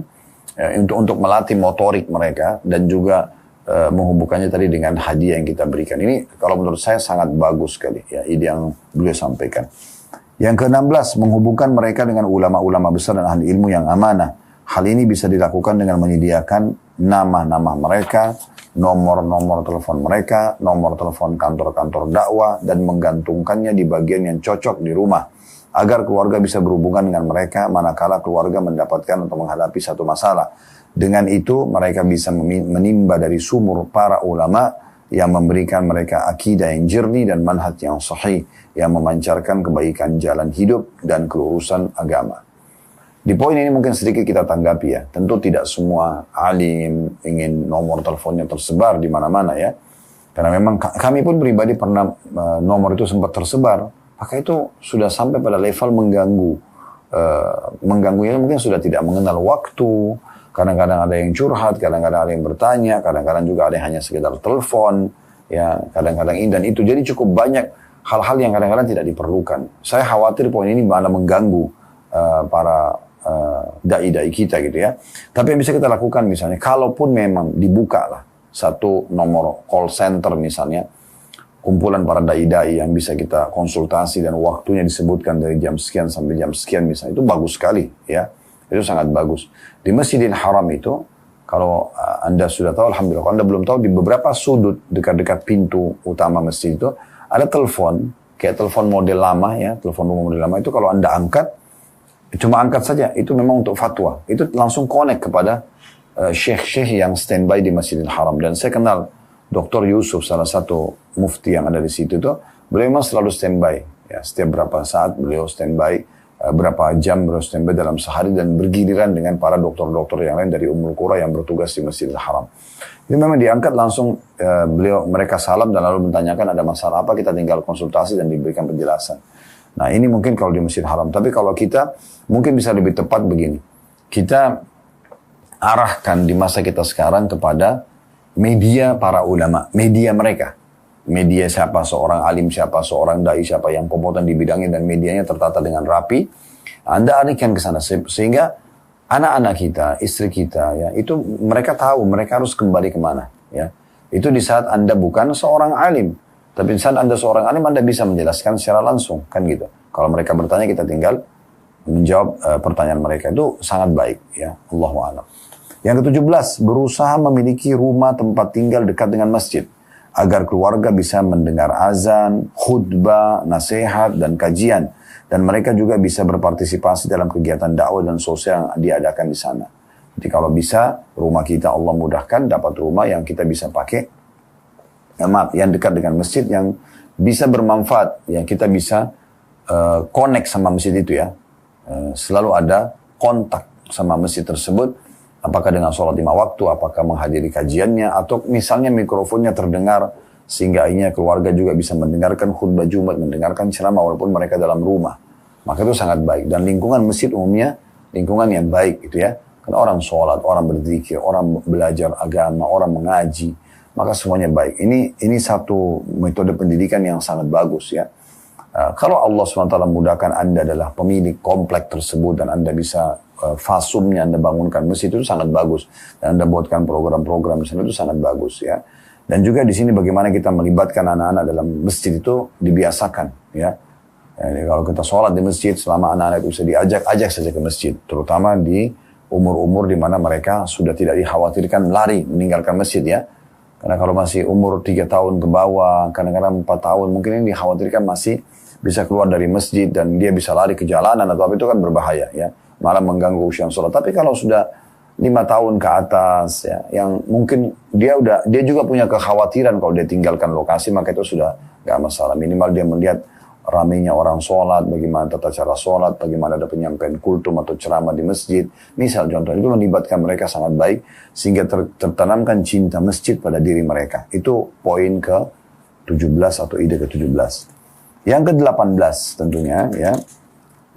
untuk melatih motorik mereka dan juga menghubungkannya tadi dengan hadiah yang kita berikan. Ini kalau menurut saya sangat bagus sekali ya ide yang beliau sampaikan. Yang ke-16, menghubungkan mereka dengan ulama-ulama besar dan ahli ilmu yang amanah. Hal ini bisa dilakukan dengan menyediakan nama-nama mereka, nomor-nomor telepon mereka, nomor telepon kantor-kantor dakwah, dan menggantungkannya di bagian yang cocok di rumah, agar keluarga bisa berhubungan dengan mereka manakala keluarga mendapatkan atau menghadapi satu masalah. Dengan itu mereka bisa menimba dari sumur para ulama yang memberikan mereka akidah yang jernih dan manhaj yang sahih yang memancarkan kebaikan jalan hidup dan kelurusan agama. Di poin ini mungkin sedikit kita tanggapi ya. Tentu tidak semua alim ingin nomor teleponnya tersebar di mana-mana ya. Karena memang kami pun pribadi pernah nomor itu sempat tersebar. Maka itu sudah sampai pada level mengganggu. Mengganggunya mungkin sudah tidak mengenal waktu. Kadang-kadang ada yang curhat, kadang-kadang ada yang bertanya, kadang-kadang juga ada yang hanya sekedar telepon, ya, kadang-kadang ini dan itu. Jadi cukup banyak hal-hal yang kadang-kadang tidak diperlukan. Saya khawatir poin ini malah mengganggu para dai-dai kita gitu ya. Tapi yang bisa kita lakukan misalnya, kalaupun memang dibuka lah satu nomor call center misalnya, kumpulan para dai-dai yang bisa kita konsultasi dan waktunya disebutkan dari jam sekian sampai jam sekian misalnya, itu bagus sekali ya. Itu sangat bagus. Di Masjidil Haram itu, kalau Anda sudah tahu, alhamdulillah. Kalau Anda belum tahu, di beberapa sudut dekat-dekat pintu utama masjid itu, ada telepon, kayak telepon model lama ya, telepon rumah model lama itu kalau Anda angkat, cuma angkat saja, itu memang untuk fatwa. Itu langsung connect kepada syekh-syekh yang standby di Masjidil Haram. Dan saya kenal Dr. Yusuf, salah satu mufti yang ada di situ itu, beliau memang selalu standby. Ya, setiap berapa saat beliau standby, berapa jam beliau standby dalam sehari dan bergiliran dengan para dokter-dokter yang lain dari Ummul Qura yang bertugas di Masjidil Haram. Itu memang diangkat langsung mereka salam dan lalu menanyakan ada masalah apa, kita tinggal konsultasi dan diberikan penjelasan. Nah ini mungkin kalau di Masjidil Haram. Tapi kalau kita mungkin bisa lebih tepat begini. Kita arahkan di masa kita sekarang kepada media para ulama, media mereka. Media siapa, seorang alim siapa, seorang dai siapa yang kompeten di bidangnya dan medianya tertata dengan rapi. Anda alihkan ke sana sehingga anak-anak kita, istri kita ya, itu mereka tahu mereka harus kembali kemana ya. Itu di saat Anda bukan seorang alim, tapi di saat Anda seorang alim Anda bisa menjelaskan secara langsung kan gitu. Kalau mereka bertanya kita tinggal menjawab pertanyaan mereka, itu sangat baik ya. Allahu a'lam. Yang ke-17, berusaha memiliki rumah tempat tinggal dekat dengan masjid, agar keluarga bisa mendengar azan, khutbah, nasihat, dan kajian. Dan mereka juga bisa berpartisipasi dalam kegiatan dakwah dan sosial yang diadakan di sana. Jadi kalau bisa, rumah kita Allah mudahkan, dapat rumah yang kita bisa pakai, yang dekat dengan masjid, yang bisa bermanfaat, yang kita bisa connect sama masjid itu ya. Selalu ada kontak sama masjid tersebut, apakah dengan sholat 5 waktu, apakah menghadiri kajiannya, atau misalnya mikrofonnya terdengar, sehingga akhirnya keluarga juga bisa mendengarkan khutbah Jumat, mendengarkan ceramah walaupun mereka dalam rumah. Maka itu sangat baik. Dan lingkungan masjid umumnya, lingkungan yang baik gitu ya. Karena orang sholat, orang berzikir, orang belajar agama, orang mengaji, maka semuanya baik. Ini satu metode pendidikan yang sangat bagus ya. Kalau Allah SWT mudahkan Anda adalah pemilik komplek tersebut dan Anda bisa fasumnya Anda bangunkan masjid, itu sangat bagus. Dan Anda buatkan program-program di sana, itu sangat bagus ya. Dan juga di sini bagaimana kita melibatkan anak-anak dalam masjid itu dibiasakan ya. Jadi kalau kita sholat di masjid, selama anak-anak itu bisa diajak saja ke masjid, terutama di umur-umur di mana mereka sudah tidak dikhawatirkan lari meninggalkan masjid ya. Karena kalau masih umur 3 tahun ke bawah, kadang-kadang 4 tahun, mungkin ini dikhawatirkan masih bisa keluar dari masjid dan dia bisa lari ke jalanan atau apa, itu kan berbahaya ya, malah mengganggu usia sholat. Tapi kalau sudah 5 tahun ke atas ya, yang mungkin dia juga punya kekhawatiran kalau dia tinggalkan lokasi, maka itu sudah gak masalah. Minimal dia melihat ramainya orang sholat, bagaimana tata cara sholat, bagaimana ada penyampaian kultum atau ceramah di masjid. Misal contoh, itu melibatkan mereka sangat baik, sehingga tertanamkan cinta masjid pada diri mereka. Itu poin ke-17 atau ide ke-17. Yang ke-18 tentunya ya,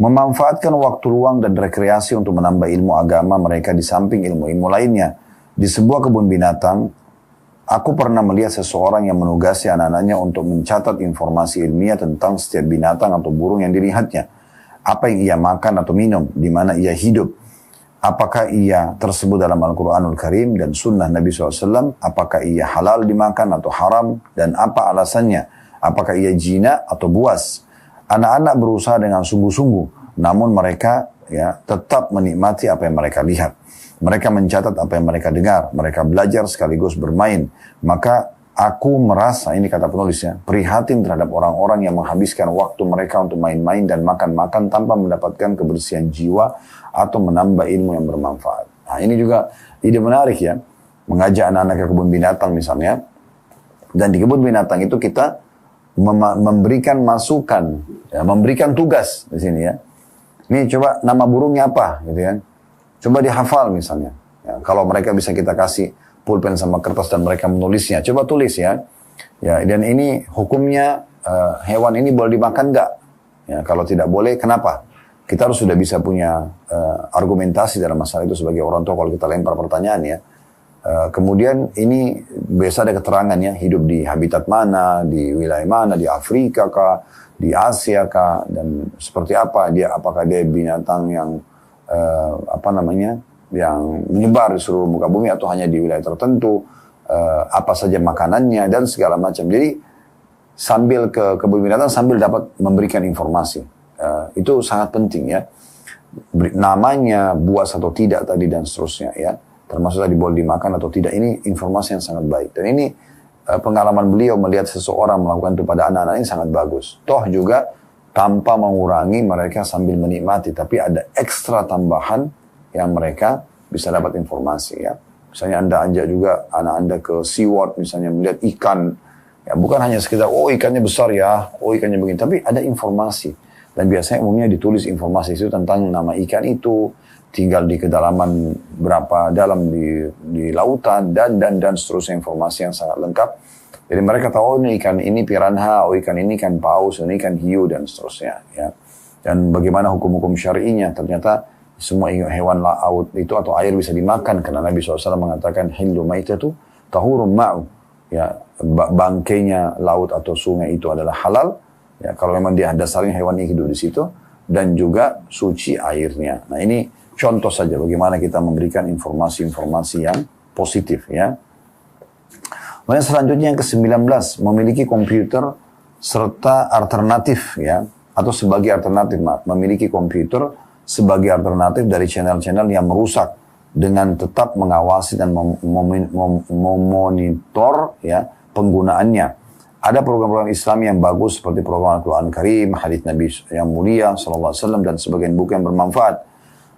memanfaatkan waktu luang dan rekreasi untuk menambah ilmu agama mereka di samping ilmu-ilmu lainnya. Di sebuah kebun binatang, aku pernah melihat seseorang yang menugasi anak-anaknya untuk mencatat informasi ilmiah tentang setiap binatang atau burung yang dilihatnya. Apa yang ia makan atau minum, di mana ia hidup. Apakah ia tersebut dalam Al-Quranul Karim dan Sunnah Nabi SAW, apakah ia halal dimakan atau haram, dan apa alasannya. Apakah ia jina atau buas? Anak-anak berusaha dengan sungguh-sungguh, namun mereka ya tetap menikmati apa yang mereka lihat. Mereka mencatat apa yang mereka dengar. Mereka belajar sekaligus bermain. Maka aku merasa, ini kata penulisnya, prihatin terhadap orang-orang yang menghabiskan waktu mereka untuk main-main dan makan-makan tanpa mendapatkan kebersihan jiwa atau menambah ilmu yang bermanfaat. Nah, ini juga ide menarik ya. Mengajak anak-anak ke kebun binatang misalnya. Dan di kebun binatang itu kita memberikan masukan, ya, memberikan tugas di sini ya. Ini coba nama burungnya apa, gitu kan? Coba dihafal misalnya. Ya, kalau mereka bisa kita kasih pulpen sama kertas dan mereka menulisnya, coba tulis ya. Ya, dan ini hukumnya hewan ini boleh dimakan nggak? Ya, kalau tidak boleh, kenapa? Kita harus sudah bisa punya argumentasi dalam masalah itu sebagai orang tua kalau kita lempar pertanyaan ya. Kemudian ini biasa ada keterangan ya, hidup di habitat mana, di wilayah mana, di Afrika kah, di Asia kah, dan seperti apa dia, apakah dia binatang yang yang menyebar di seluruh muka bumi atau hanya di wilayah tertentu, apa saja makanannya dan segala macam. Jadi sambil ke kebun binatang sambil dapat memberikan informasi, itu sangat penting ya. Namanya buas atau tidak tadi dan seterusnya ya. Termasuk tadi boleh dimakan atau tidak, ini informasi yang sangat baik. Dan ini pengalaman beliau melihat seseorang melakukan itu pada anak-anak ini sangat bagus. Toh juga tanpa mengurangi mereka sambil menikmati, tapi ada ekstra tambahan yang mereka bisa dapat informasi ya. Misalnya Anda ajak juga anak Anda ke SeaWorld misalnya melihat ikan. Ya, bukan hanya sekedar, oh ikannya besar ya, oh ikannya begini. Tapi ada informasi. Dan biasanya umumnya ditulis informasi itu tentang nama ikan itu, tinggal di kedalaman berapa dalam di lautan dan seterusnya, informasi yang sangat lengkap. Jadi mereka tahu, oh ini ikan ini piranha, oh ikan ini ikan paus, ini ikan hiu dan seterusnya ya. Dan bagaimana hukum-hukum syar'inya, ternyata semua hewan laut itu atau air bisa dimakan karena Nabi SAW mengatakan hillu maitatu tahurum ma'u ya, bangkainya laut atau sungai itu adalah halal ya, kalau memang dia dasarnya hewan ini hidup di situ, dan juga suci airnya. Nah ini contoh saja bagaimana kita memberikan informasi-informasi yang positif ya. Kemudian selanjutnya yang ke-19, memiliki komputer serta alternatif ya, atau sebagai alternatif, memiliki komputer sebagai alternatif dari channel-channel yang merusak dengan tetap mengawasi dan memonitor ya penggunaannya. Ada program-program Islam yang bagus seperti program Al-Quran Karim, hadits Nabi yang mulia SAW dan sebagian buku yang bermanfaat.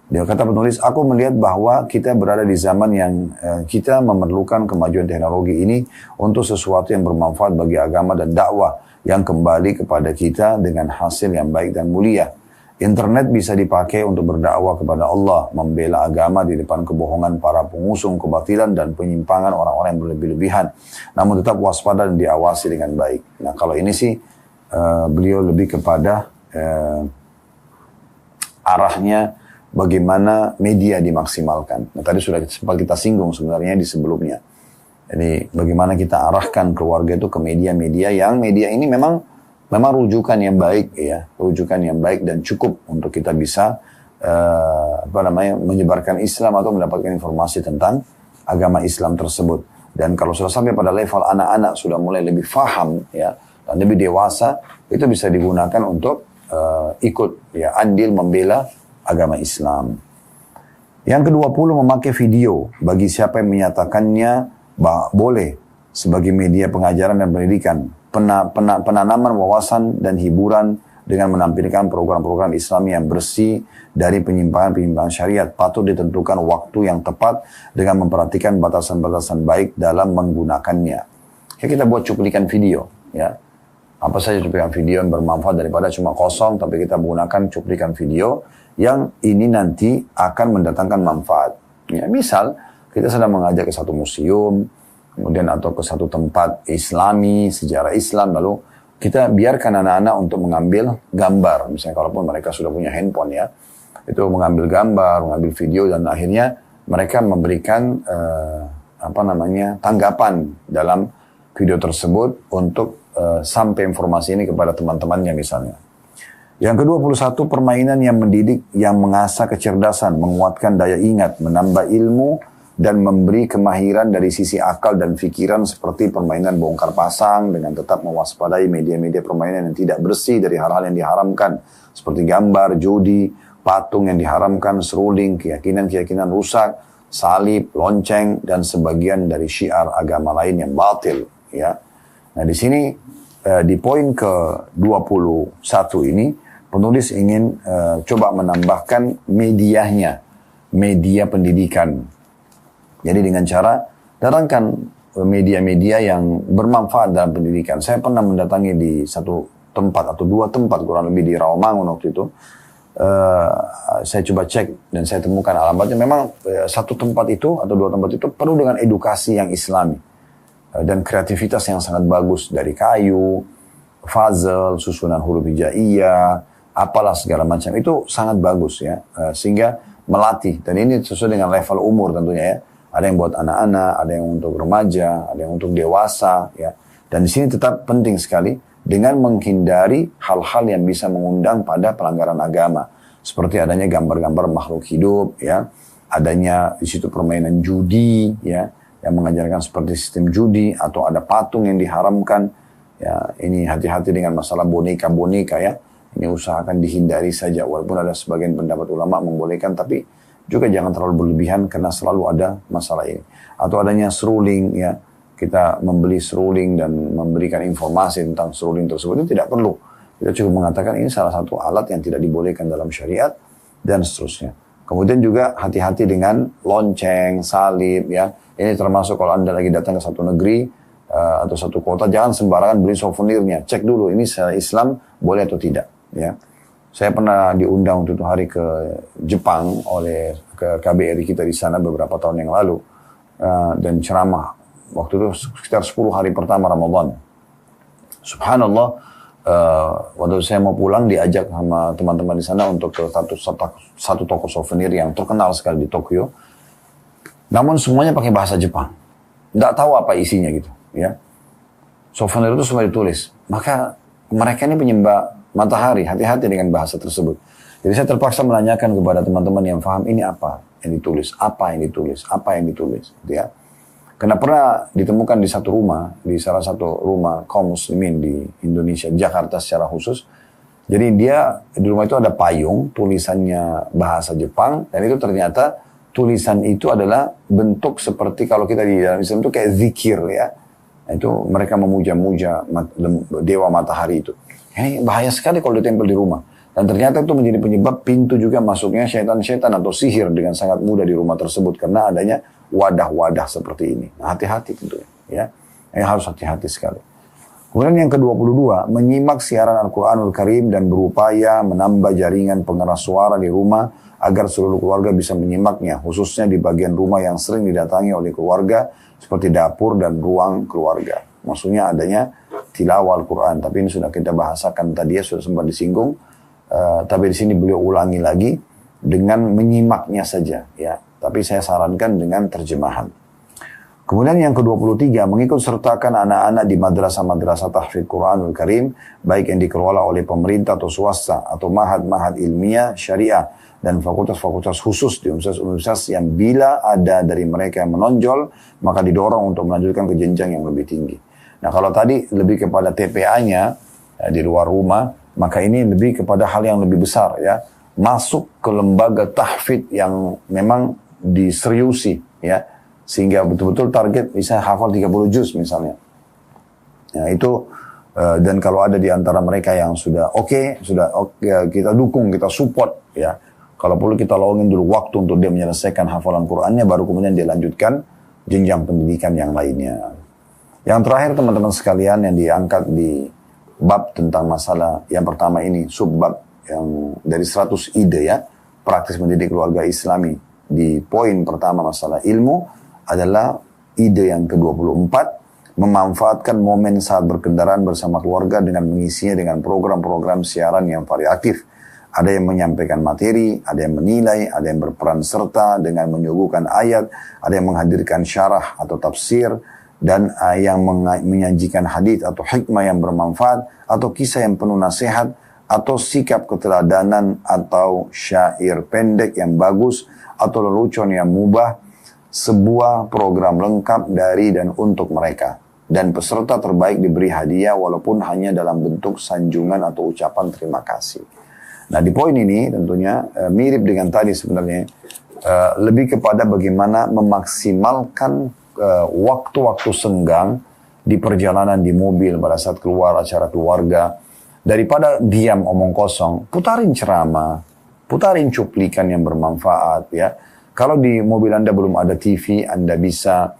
Dia kata penulis, aku melihat bahwa kita berada di zaman yang kita memerlukan kemajuan teknologi ini untuk sesuatu yang bermanfaat bagi agama dan dakwah yang kembali kepada kita dengan hasil yang baik dan mulia. Internet bisa dipakai untuk berdakwah kepada Allah, membela agama di depan kebohongan para pengusung kebatilan dan penyimpangan orang-orang yang berlebih-lebihan. Namun tetap waspada dan diawasi dengan baik. Nah kalau ini sih beliau lebih kepada arahnya bagaimana media dimaksimalkan. Nah, tadi sudah sempat kita singgung sebenarnya di sebelumnya. Jadi bagaimana kita arahkan keluarga itu ke media-media yang media ini memang memang rujukan yang baik ya, rujukan yang baik dan cukup untuk kita bisa menyebarkan Islam atau mendapatkan informasi tentang agama Islam tersebut. Dan kalau sudah sampai pada level anak-anak sudah mulai lebih faham ya dan lebih dewasa, itu bisa digunakan untuk ikut ya andil membela agama Islam. Yang ke-20, memakai video bagi siapa yang menyatakannya boleh sebagai media pengajaran dan pendidikan, penanaman wawasan dan hiburan dengan menampilkan program-program Islam yang bersih dari penyimpangan-penyimpangan syariat. Patut ditentukan waktu yang tepat dengan memperhatikan batasan-batasan baik dalam menggunakannya. Ya, kita buat cuplikan video ya. Apa saja cuplikan video yang bermanfaat daripada cuma kosong, tapi kita menggunakan cuplikan video yang ini nanti akan mendatangkan manfaat. Ya, misal kita sedang mengajak ke satu museum, kemudian atau ke satu tempat Islami, sejarah Islam, lalu kita biarkan anak-anak untuk mengambil gambar. Misalnya kalaupun mereka sudah punya handphone ya, itu mengambil gambar, mengambil video, dan akhirnya mereka memberikan tanggapan dalam video tersebut untuk sampai informasi ini kepada teman-temannya misalnya. Yang ke-21, permainan yang mendidik, yang mengasah kecerdasan, menguatkan daya ingat, menambah ilmu, dan memberi kemahiran dari sisi akal dan pikiran seperti permainan bongkar pasang dengan tetap mewaspadai media-media permainan yang tidak bersih dari hal-hal yang diharamkan. Seperti gambar, judi, patung yang diharamkan, seruling, keyakinan-keyakinan rusak, salib, lonceng, dan sebagian dari syiar agama lain yang batil. Ya. Nah di sini di poin ke-21 ini, penulis ingin coba menambahkan medianya, media pendidikan. Jadi dengan cara datangkan media-media yang bermanfaat dalam pendidikan. Saya pernah mendatangi di satu tempat atau dua tempat kurang lebih di Rawamangun waktu itu. Saya coba cek dan saya temukan alamatnya. Memang satu tempat itu atau dua tempat itu penuh dengan edukasi yang Islami dan kreativitas yang sangat bagus, dari kayu, puzzle, susunan huruf hijaiyah, apalah segala macam, itu sangat bagus ya, sehingga melatih. Dan ini sesuai dengan level umur tentunya ya. Ada yang buat anak-anak, ada yang untuk remaja, ada yang untuk dewasa ya. Dan di sini tetap penting sekali dengan menghindari hal-hal yang bisa mengundang pada pelanggaran agama, seperti adanya gambar-gambar makhluk hidup ya, adanya di situ permainan judi ya, yang mengajarkan seperti sistem judi, atau ada patung yang diharamkan ya. Ini hati-hati dengan masalah boneka-boneka ya. Ini usahakan dihindari saja, walaupun ada sebagian pendapat ulama membolehkan, tapi juga jangan terlalu berlebihan karena selalu ada masalah ini. Atau adanya seruling ya, kita membeli seruling dan memberikan informasi tentang seruling tersebut, itu tidak perlu. Kita cukup mengatakan ini salah satu alat yang tidak dibolehkan dalam syariat dan seterusnya. Kemudian juga hati-hati dengan lonceng, salib ya. Ini termasuk kalau Anda lagi datang ke satu negeri atau satu kota, jangan sembarangan beli souvenirnya. Cek dulu ini Islam boleh atau tidak ya. Saya pernah diundang untuk hari ke Jepang oleh ke KBRI kita di sana beberapa tahun yang lalu dan ceramah waktu itu sekitar 10 hari pertama Ramadan. Subhanallah, waktu saya mau pulang diajak sama teman-teman di sana untuk ke satu toko souvenir yang terkenal sekali di Tokyo. Namun semuanya pakai bahasa Jepang, nggak tahu apa isinya gitu ya. Souvenir itu semua ditulis. Maka mereka ini penyembah matahari, hati-hati dengan bahasa tersebut. Jadi saya terpaksa menanyakan kepada teman-teman yang paham, ini apa yang ditulis, apa yang ditulis, apa yang ditulis, gitu ya. Karena pernah ditemukan di satu rumah, di salah satu rumah kaum muslimin di Indonesia, Jakarta secara khusus. Jadi di rumah itu ada payung, tulisannya bahasa Jepang, dan itu ternyata tulisan itu adalah bentuk seperti kalau kita di dalam Islam itu kayak zikir ya. Itu mereka memuja-muja dewa matahari itu. Ini bahaya sekali kalau ditempel di rumah. Dan ternyata itu menjadi penyebab pintu juga masuknya syaitan-syaitan atau sihir dengan sangat mudah di rumah tersebut. Karena adanya wadah-wadah seperti ini. Nah, hati-hati tentunya. Ya. Ini harus hati-hati sekali. Kemudian yang ke-22, menyimak siaran Al-Quranul Karim dan berupaya menambah jaringan pengeras suara di rumah agar seluruh keluarga bisa menyimaknya. Khususnya di bagian rumah yang sering didatangi oleh keluarga seperti dapur dan ruang keluarga. Maksudnya adanya tilawah Al-Quran, tapi ini sudah kita bahasakan tadi ya, sudah sempat disinggung. Tapi di sini beliau ulangi lagi dengan menyimaknya saja ya. Tapi saya sarankan dengan terjemahan. Kemudian yang ke-23, mengikut sertakan anak-anak di madrasah-madrasah tahfidz Quranul Karim, baik yang dikelola oleh pemerintah atau swasta, atau mahad-mahad ilmiah, syariah, dan fakultas-fakultas khusus di universitas-universitas yang bila ada dari mereka yang menonjol, maka didorong untuk melanjutkan ke jenjang yang lebih tinggi. Nah kalau tadi lebih kepada TPA-nya, di luar rumah, maka ini lebih kepada hal yang lebih besar ya. Masuk ke lembaga tahfidz yang memang diseriusi ya. Sehingga betul-betul target bisa hafal 30 juz misalnya. Nah itu, dan kalau ada di antara mereka yang sudah oke, kita dukung, kita support ya. Kalau perlu kita luangin dulu waktu untuk dia menyelesaikan hafalan Qur'annya, baru kemudian dia lanjutkan jenjang pendidikan yang lainnya. Yang terakhir teman-teman sekalian yang diangkat di bab tentang masalah yang pertama ini, subbab yang dari 100 ide ya, praktis mendidik keluarga Islami. Di poin pertama masalah ilmu, adalah ide yang ke-24, memanfaatkan momen saat berkendaraan bersama keluarga dengan mengisinya dengan program-program siaran yang variatif. Ada yang menyampaikan materi, ada yang menilai, ada yang berperan serta dengan menyuguhkan ayat, ada yang menghadirkan syarah atau tafsir, dan yang menyajikan hadis atau hikmah yang bermanfaat, atau kisah yang penuh nasihat, atau sikap keteladanan, atau syair pendek yang bagus, atau lelucon yang mubah, sebuah program lengkap dari dan untuk mereka. Dan peserta terbaik diberi hadiah walaupun hanya dalam bentuk sanjungan atau ucapan terima kasih. Nah di poin ini tentunya mirip dengan tadi sebenarnya. Lebih kepada bagaimana memaksimalkan waktu-waktu senggang di perjalanan di mobil pada saat keluar acara keluarga. Daripada diam omong kosong, putarin ceramah, putarin cuplikan yang bermanfaat ya. Kalau di mobil Anda belum ada TV, Anda bisa,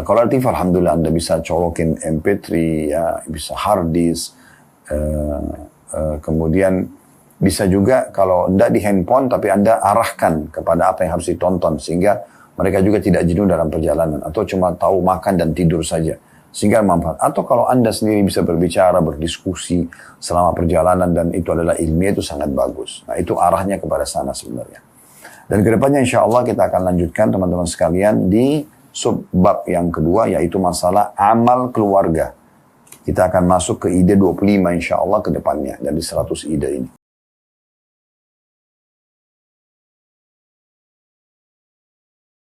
kalau ada TV Alhamdulillah Anda bisa colokin MP3, ya, bisa hard disk, kemudian bisa juga kalau Anda di handphone, tapi Anda arahkan kepada apa yang harus ditonton, sehingga mereka juga tidak jenuh dalam perjalanan, atau cuma tahu makan dan tidur saja, sehingga manfaat. Atau kalau Anda sendiri bisa berbicara, berdiskusi selama perjalanan, dan itu adalah ilmiah, itu sangat bagus. Nah itu arahnya kepada sana sebenarnya. Dan kedepannya insya Allah kita akan lanjutkan teman-teman sekalian di subbab yang kedua, yaitu masalah amal keluarga. Kita akan masuk ke ide 25 insya Allah ke depannya dari 100 ide ini.